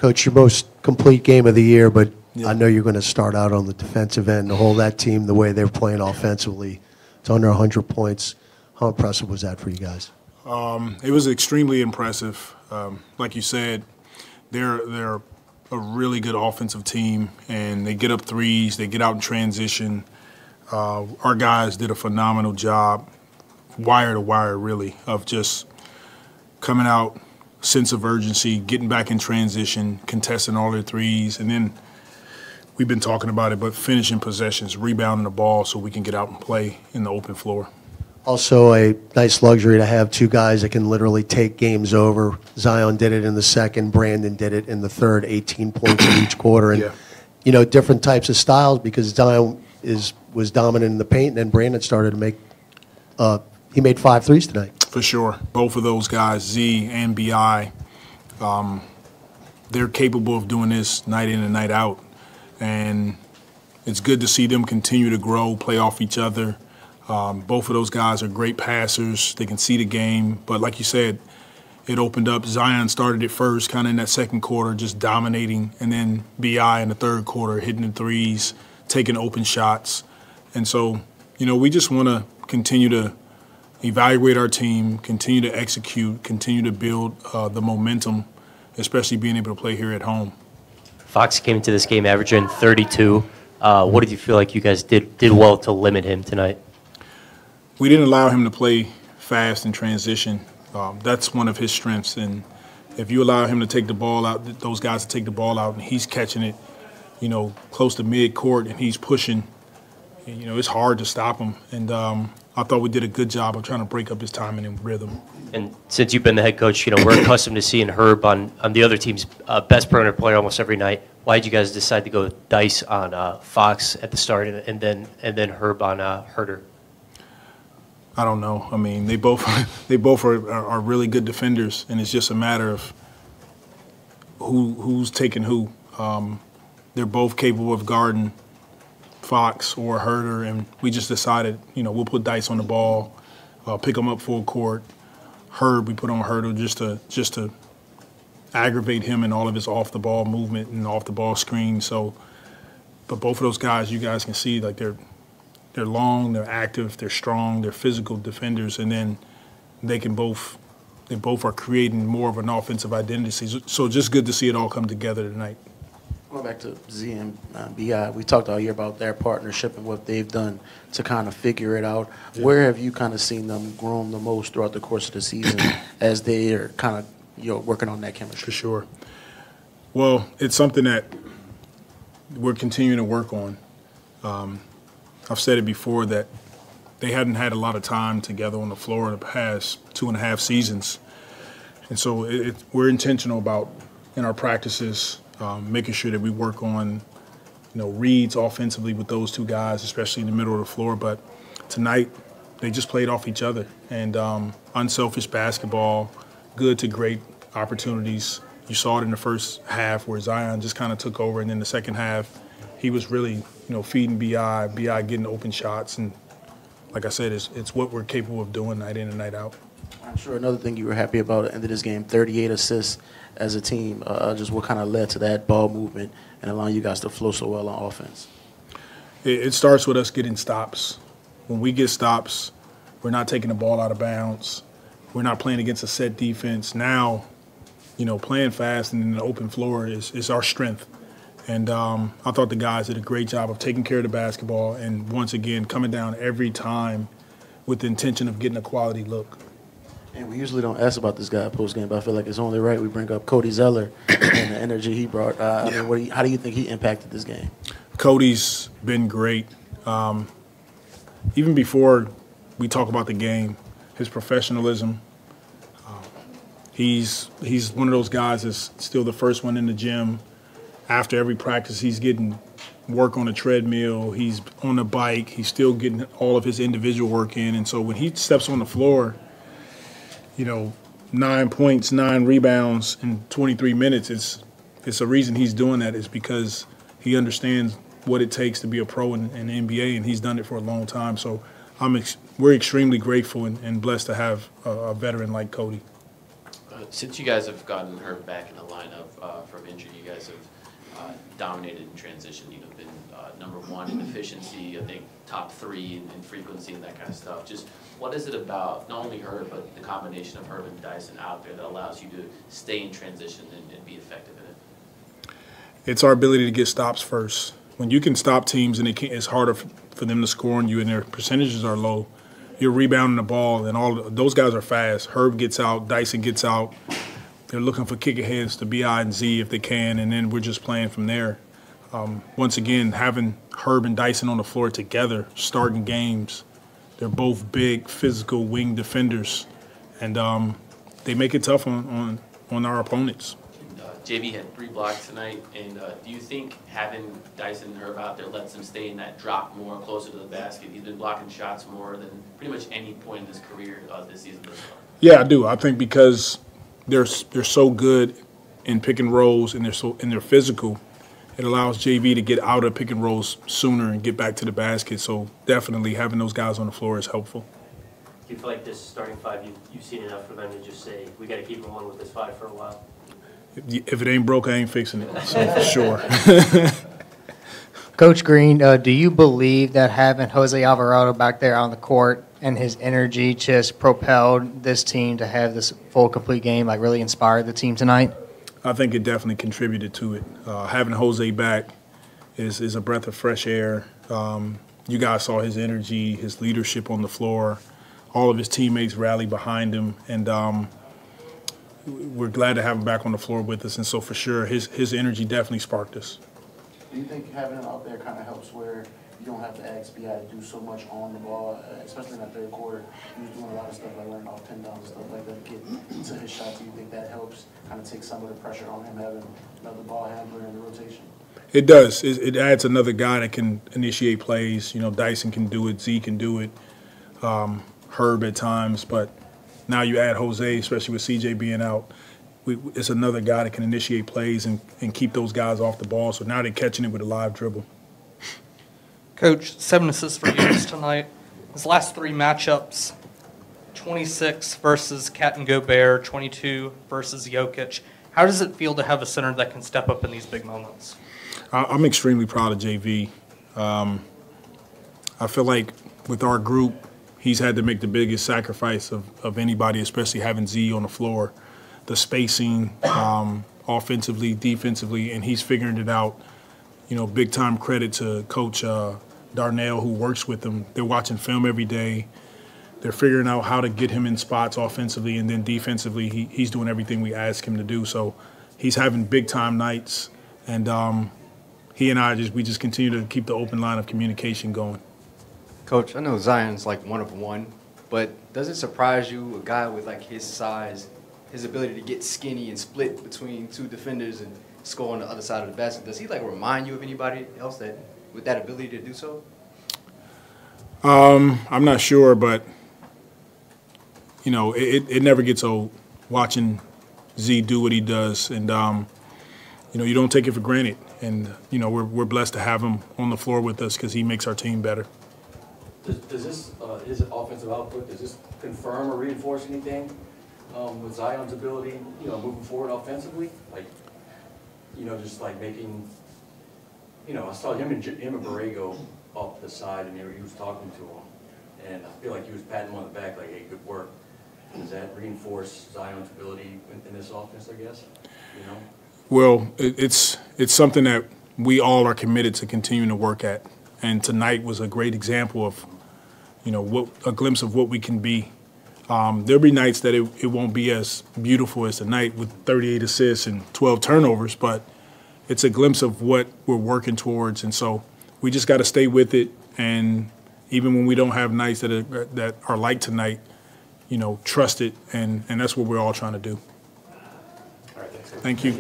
Coach, your most complete game of the year, but Yeah. I know you're going to start out on the defensive end to hold that team the way they're playing offensively. It's under 100 points. How impressive was that for you guys? It was extremely impressive. Like you said, they're a really good offensive team, and they get up threes, they get out in transition. Our guys did a phenomenal job, wire to wire, really, of just coming out, sense of urgency, getting back in transition, contesting all their threes, and then we've been talking about it, but finishing possessions, rebounding the ball so we can get out and play in the open floor. Also a nice luxury to have two guys that can literally take games over. Zion did it in the second. Brandon did it in the third, 18 points in each quarter. And, you know, different types of styles because Zion was dominant in the paint, and then Brandon started to make he made 5 threes tonight. For sure. Both of those guys, Z and BI, they're capable of doing this night in and night out. And it's good to see them continue to grow, play off each other. Both of those guys are great passers. They can see the game. But like you said, it opened up. Zion started it first, kind of in that second quarter, just dominating. And then BI in the third quarter, hitting the threes, taking open shots. And so, you know, we just want to continue to evaluate our team, continue to execute, continue to build the momentum, especially being able to play here at home. Fox came into this game averaging 32. What did you feel like you guys did well to limit him tonight? We didn't allow him to play fast in transition. That's one of his strengths. And if you allow him to take the ball out, those guys to take the ball out, and he's catching it, you know, close to mid-court, and he's pushing, you know, it's hard to stop him. And I thought we did a good job of trying to break up his timing and rhythm. And since you've been the head coach, you know, we're accustomed to seeing Herb on the other team's best perimeter player almost every night. Why did you guys decide to go Dice on Fox at the start and then Herb on Herter? I don't know. I mean, they both are really good defenders, and it's just a matter of who's taking who. They're both capable of guarding Fox or Herter, and we just decided, you know, we'll put Dice on the ball, pick him up full court. Herb, we put on Herter just to aggravate him and all of his off-the-ball movement and off-the-ball screen. So, but both of those guys, you guys can see, like they're long, they're active, they're strong, they're physical defenders, and then they both are creating more of an offensive identity. So just good to see it all come together tonight. Going back to Z and BI, we talked all year about their partnership and what they've done to kind of figure it out. Yeah. Where have you kind of seen them grown the most throughout the course of the season as they are kind of, you know, working on that chemistry? For sure. Well, it's something that we're continuing to work on. I've said it before that they hadn't had a lot of time together on the floor in the past 2.5 seasons. And so we're intentional about, in our practices, making sure that we work on, you know, reads offensively with those two guys, especially in the middle of the floor. But tonight, they just played off each other. And unselfish basketball, good to great opportunities. You saw it in the first half where Zion just kind of took over, and then the second half, he was really, you know, feeding BI getting open shots. And like I said, it's what we're capable of doing night in and night out. I'm sure another thing you were happy about at the end of this game, 38 assists as a team. Just what kind of led to that ball movement and allowing you guys to flow so well on offense? It starts with us getting stops. When we get stops, we're not taking the ball out of bounds. We're not playing against a set defense. Now, you know, playing fast and in the open floor is our strength. And I thought the guys did a great job of taking care of the basketball and, once again, coming down every time with the intention of getting a quality look. And we usually don't ask about this guy post-game, but I feel like it's only right we bring up Cody Zeller and the energy he brought. I mean, how do you think he impacted this game? Cody's been great. Even before we talk about the game, his professionalism. He's one of those guys that's still the first one in the gym. After every practice, he's getting work on a treadmill. He's on a bike. He's still getting all of his individual work in. And so when he steps on the floor, you know, 9 points, 9 rebounds in 23 minutes, it's a reason he's doing that is because he understands what it takes to be a pro in the NBA, and he's done it for a long time. So we're extremely grateful and blessed to have a veteran like Cody. Since you guys have gotten Herb back in the lineup from injury, you guys have dominated in transition. You know, been number one in efficiency, I think top 3 in frequency and that kind of stuff. Just what is it about not only Herb, but the combination of Herb and Dyson out there that allows you to stay in transition and be effective in it? It's our ability to get stops first. When you can stop teams and it's harder for them to score on you and their percentages are low, you're rebounding the ball, and those guys are fast. Herb gets out, Dyson gets out. They're looking for kick aheads to BI and Z if they can, and then we're just playing from there. Once again, having Herb and Dyson on the floor together, starting games, they're both big, physical wing defenders, and they make it tough on our opponents. JV had 3 blocks tonight, and do you think having Dyson and Herb out there lets him stay in that drop more, closer to the basket? He's been blocking shots more than pretty much any point in his career this season thus far. Yeah, I do. I think because they're so good in pick and rolls and they're physical, it allows JV to get out of pick and rolls sooner and get back to the basket. So definitely having those guys on the floor is helpful. Do you feel like this starting 5, you've seen enough for them to just say, we got to keep rolling with this 5 for a while? If it ain't broke, I ain't fixing it. So for sure. Coach Green, do you believe that having Jose Alvarado back there on the court and his energy just propelled this team to have this full, complete game, like really inspired the team tonight? I think it definitely contributed to it. Having Jose back is a breath of fresh air. You guys saw his energy, his leadership on the floor. All of his teammates rallied behind him, and we're glad to have him back on the floor with us. And so for sure, his energy definitely sparked us. Do you think having him out there kind of helps where you don't have to ask BI to do so much on the ball, especially in that third quarter? He was doing a lot of stuff like running off pin downs and stuff like that to get to his shots. Do you think that helps kind of take some of the pressure on him having another ball handler in the rotation? It does. It adds another guy that can initiate plays. You know, Dyson can do it, Z can do it, Herb at times, but now you add Jose, especially with CJ being out. It's another guy that can initiate plays and keep those guys off the ball. So now they're catching it with a live dribble. Coach, 7 assists for Jonas tonight. His last 3 matchups, 26 versus Cat and Gobert, 22 versus Jokic. How does it feel to have a center that can step up in these big moments? I'm extremely proud of JV. I feel like with our group, he's had to make the biggest sacrifice of anybody, especially having Z on the floor. The spacing, offensively, defensively, and he's figuring it out. You know, big time credit to Coach Darnell, who works with him. They're watching film every day. They're figuring out how to get him in spots offensively, and then defensively, he's doing everything we ask him to do. So he's having big time nights, and he and I we just continue to keep the open line of communication going. Coach, I know Zion's like 1 of 1, but does it surprise you, a guy with like his size, his ability to get skinny and split between 2 defenders and score on the other side of the basket? Does he like remind you of anybody else that with that ability to do so? I'm not sure, but you know, it never gets old watching Z do what he does, and you know, you don't take it for granted. And you know, we're blessed to have him on the floor with us because he makes our team better. Does this his offensive output, does this confirm or reinforce anything with Zion's ability, you know, moving forward offensively? Like, you know, just like making, you know, I saw him and Borrego off the side, and he was talking to him, and I feel like he was patting him on the back, like, hey, good work. Does that reinforce Zion's ability in this offense, I guess? You know. Well, it's something that we all are committed to continuing to work at, and tonight was a great example of, you know, a glimpse of what we can be. There'll be nights that it won't be as beautiful as tonight with 38 assists and 12 turnovers, but it's a glimpse of what we're working towards, and so we just got to stay with it. And even when we don't have nights that are like tonight, you know, trust it, and that's what we're all trying to do. All right, thanks. Thank you.